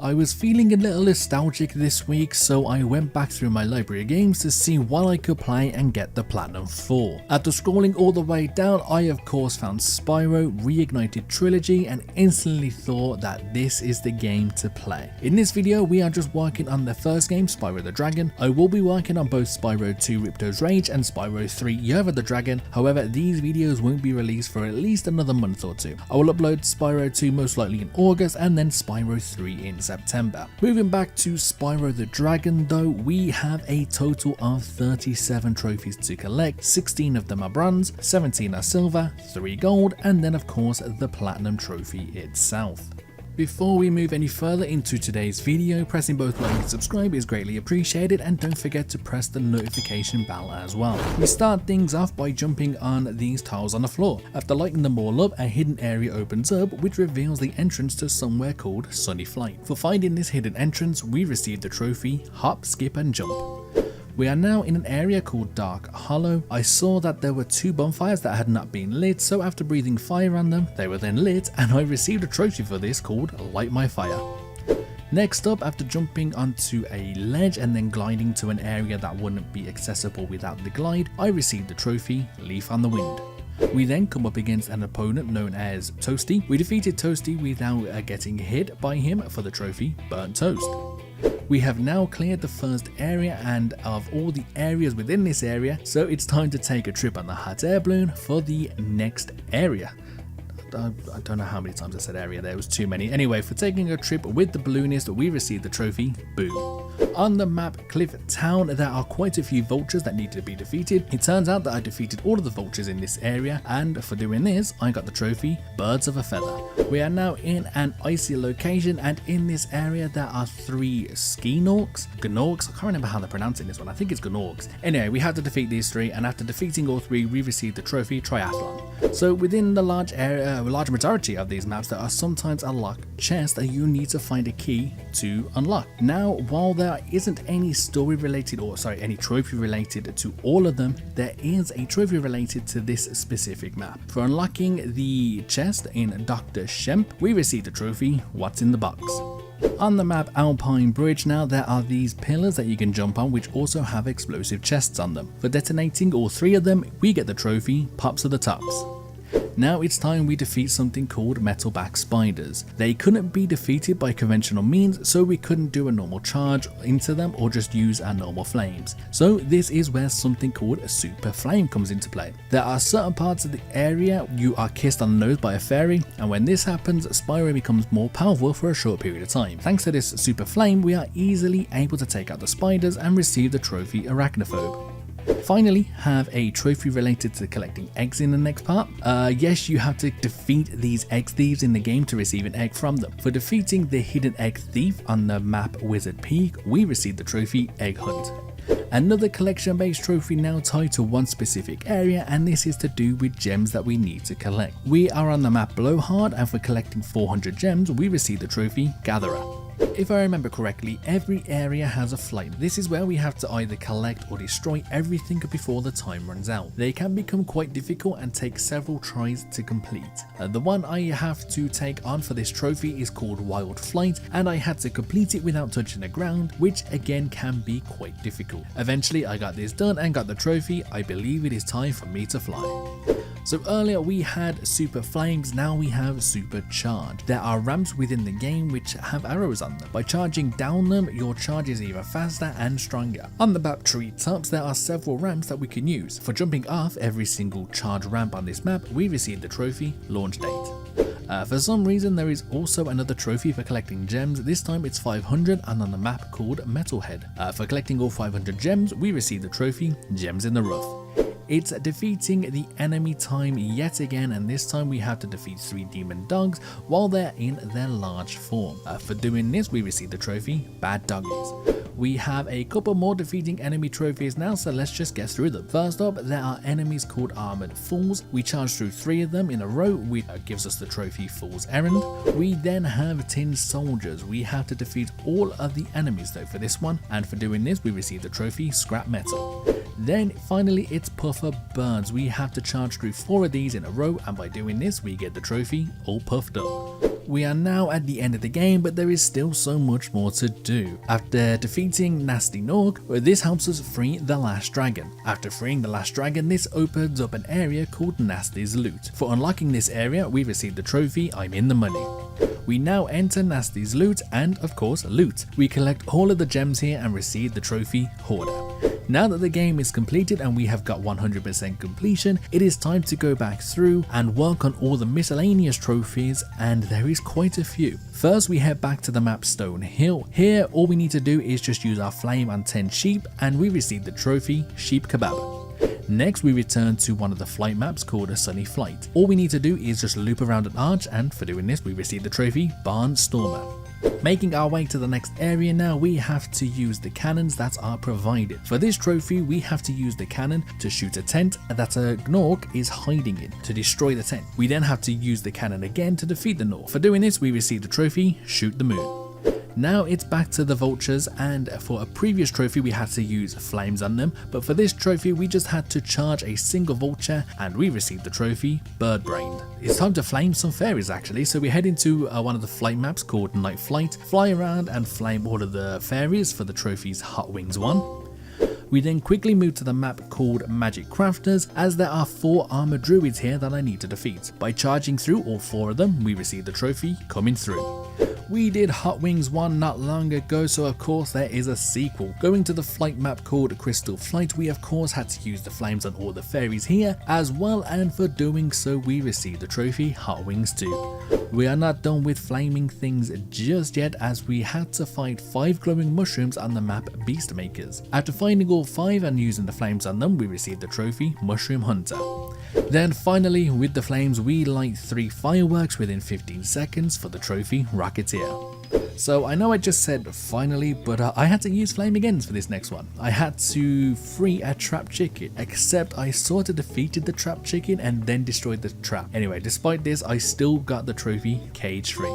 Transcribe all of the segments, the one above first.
I was feeling a little nostalgic this week, so I went back through my library of games to see what I could play and get the platinum for. After scrolling all the way down, I of course found Spyro Reignited Trilogy and instantly thought that this is the game to play. In this video, we are just working on the first game, Spyro the Dragon. I will be working on both Spyro 2 Ripto's Rage and Spyro 3 Year of the Dragon. However, these videos won't be released for at least another month or two. I will upload Spyro 2 most likely in August and then Spyro 3 in September. Moving back to Spyro the Dragon though, we have a total of 37 trophies to collect. 16 of them are bronze, 17 are silver, 3 gold, and then of course the platinum trophy itself. Before we move any further into today's video, pressing both like and subscribe is greatly appreciated, and don't forget to press the notification bell as well. We start things off by jumping on these tiles on the floor. After lighting them all up, a hidden area opens up which reveals the entrance to somewhere called Sunny Flight. For finding this hidden entrance, we received the trophy Hop, Skip and Jump. We are now in an area called Dark Hollow. I saw that there were 2 bonfires that had not been lit, so after breathing fire on them, they were then lit, and I received a trophy for this called Light My Fire. Next up, after jumping onto a ledge and then gliding to an area that wouldn't be accessible without the glide, I received the trophy Leaf on the Wind. We then come up against an opponent known as Toasty. We defeated Toasty without getting hit by him for the trophy Burnt Toast. We have now cleared the first area and of all the areas within this area, so it's time to take a trip on the hot air balloon for the next area. I don't know how many times I said area, there was too many. Anyway, for taking a trip with the balloonist, we received the trophy Boom. On the map Cliff Town, there are quite a few vultures that need to be defeated. It turns out that I defeated all of the vultures in this area, and for doing this, I got the trophy Birds of a Feather. We are now in an icy location, and in this area there are 3 Gnorcs. I can't remember how they're pronouncing this one, I think it's Gnorcs. Anyway, we had to defeat these 3, and after defeating all 3, we received the trophy Triathlon. So within the large majority of these maps, there are sometimes a locked chest that you need to find a key to unlock. Now, while there isn't any story related any trophy related to all of them, there is a trophy related to this specific map. For unlocking the chest in Dr. Shemp, we received a trophy What's in the Box. On the map Alpine Bridge now, there are these pillars that you can jump on which also have explosive chests on them. For detonating all 3 of them, we get the trophy Pops of the Tops. Now it's time we defeat something called metalback spiders. They couldn't be defeated by conventional means, so we couldn't do a normal charge into them or just use our normal flames. So this is where something called a super flame comes into play. There are certain parts of the area you are kissed on the nose by a fairy, and when this happens, Spyro becomes more powerful for a short period of time. Thanks to this super flame, we are easily able to take out the spiders and receive the trophy Arachnophobe. Finally, have a trophy related to collecting eggs in the next part. Yes, you have to defeat these egg thieves in the game to receive an egg from them. For defeating the hidden egg thief on the map Wizard Peak, we received the trophy Egg Hunt. Another collection based trophy now tied to one specific area, and this is to do with gems that we need to collect. We are on the map Blowhard, and for collecting 400 gems, we received the trophy Gatherer. If I remember correctly, every area has a flame. This is where we have to either collect or destroy everything before the time runs out. They can become quite difficult and take several tries to complete. The one I have to take on for this trophy is called Wild Flight, and I had to complete it without touching the ground, which again can be quite difficult. Eventually I got this done and got the trophy. I believe it is time for me to fly. So earlier we had super flames, now we have super charge. There are ramps within the game which have arrows on them. By charging down them, your charge is even faster and stronger. On the map Treetops, there are several ramps that we can use. For jumping off every single charge ramp on this map, we received the trophy Launch Date. For some reason, there is also another trophy for collecting gems. This time it's 500 and on the map called Metalhead. For collecting all 500 gems, we received the trophy Gems in the Rough. It's defeating the enemy time yet again, and this time we have to defeat 3 demon dogs while they're in their large form. For doing this, we receive the trophy Bad Doggies. We have a couple more defeating enemy trophies now, so let's just get through them. First up, there are enemies called Armored Fools. We charge through 3 of them in a row, which gives us the trophy Fool's Errand. We then have Tin Soldiers. We have to defeat all of the enemies though for this one, and for doing this, we receive the trophy Scrap Metal. Then finally it's Puffer Birds. We have to charge through 4 of these in a row, and by doing this we get the trophy All Puffed Up. we are now at the end of the game, but there is still so much more to do. After defeating Nasty Norg, this helps us free the last dragon. After freeing the last dragon, this opens up an area called Nasty's Loot. For unlocking this area, we receive the trophy I'm in the money. We now enter Nasty's Loot and, of course, loot. We collect all of the gems here and receive the trophy Hoarder. Now that the game is completed and we have got 100% completion, it is time to go back through and work on all the miscellaneous trophies, and there is quite a few. First, we head back to the map Stone Hill. Here, all we need to do is just use our flame and 10 sheep and we receive the trophy Sheep Kebab. Next, we return to one of the flight maps called a Sunny Flight. All we need to do is just loop around an arch, and for doing this, we receive the trophy Barnstormer. Making our way to the next area now, we have to use the cannons that are provided. For this trophy, we have to use the cannon to shoot a tent that a Gnorc is hiding in, to destroy the tent. We then have to use the cannon again to defeat the Gnorc. For doing this, we receive the trophy Shoot the Moon. Now it's back to the vultures, and for a previous trophy we had to use flames on them, but for this trophy we just had to charge a single vulture and we received the trophy Bird Brained. It's time to flame some fairies actually, so we head into one of the flight maps called Night Flight, fly around and flame all of the fairies for the trophies Hot Wings 1. We then quickly move to the map called Magic Crafters, as there are 4 armored druids here that I need to defeat. By charging through all 4 of them, we receive the trophy Coming Through. We did Hot Wings 1 not long ago, so of course there is a sequel. Going to the flight map called Crystal Flight, we of course had to use the flames on all the fairies here as well, and for doing so we received the trophy Hot Wings 2. We are not done with flaming things just yet, as we had to fight 5 glowing mushrooms on the map Beast Makers. After finding all 5 and using the flames on them, we received the trophy Mushroom Hunter. Then finally, with the flames, we light 3 fireworks within 15 seconds for the trophy Rocketeer. So I know I just said finally, but I had to use flame again for this next one. I had to free a trap chicken, except I sort of defeated the trap chicken and then destroyed the trap. Anyway, despite this, I still got the trophy Cage Free.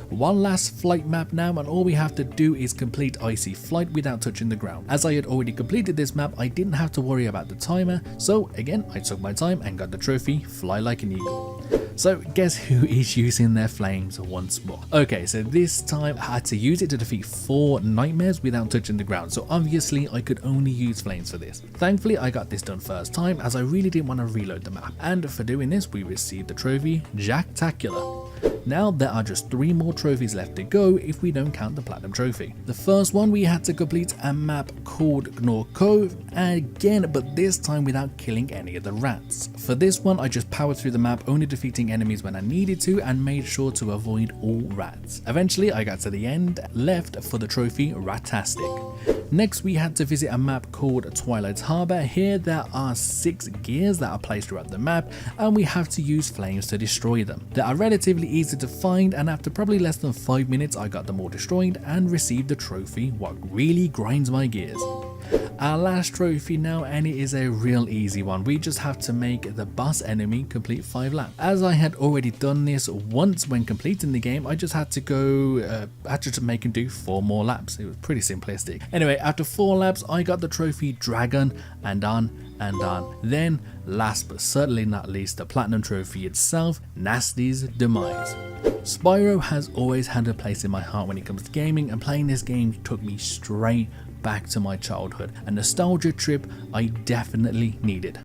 One last flight map now, and all we have to do is complete Icy Flight without touching the ground. As I had already completed this map, I didn't have to worry about the timer, so again I took my time and got the trophy Fly Like an Eagle. So guess who is using their flames once more? Okay, so this time I had to use it to defeat 4 nightmares without touching the ground, so obviously I could only use flames for this. Thankfully I got this done first time, as I really didn't want to reload the map, and for doing this we received the trophy Jacktacular. Now there are just 3 more trophies left to go if we don't count the Platinum Trophy. The first one, we had to complete a map called Gnaw Cove again, but this time without killing any of the rats. For this one I just powered through the map, only defeating enemies when I needed to, and made sure to avoid all rats. Eventually I got to the end, left for the trophy Ratastic. Next we had to visit a map called Twilight's Harbour. Here there are 6 gears that are placed throughout the map, and we have to use flames to destroy them. They are relatively easy to find, and after probably less than 5 minutes I got them all destroyed and received the trophy What Really Grinds My Gears. Our last trophy now, and it is a real easy one. We just have to make the boss enemy complete 5 laps. As I had already done this once when completing the game, I just had to go make him do 4 more laps. It was pretty simplistic. Anyway, after 4 laps I got the trophy Dragon, and on and on. Then last but certainly not least, the Platinum Trophy itself, Nasty's Demise. Spyro has always had a place in my heart when it comes to gaming, and playing this game took me straight back to my childhood, a nostalgia trip I definitely needed.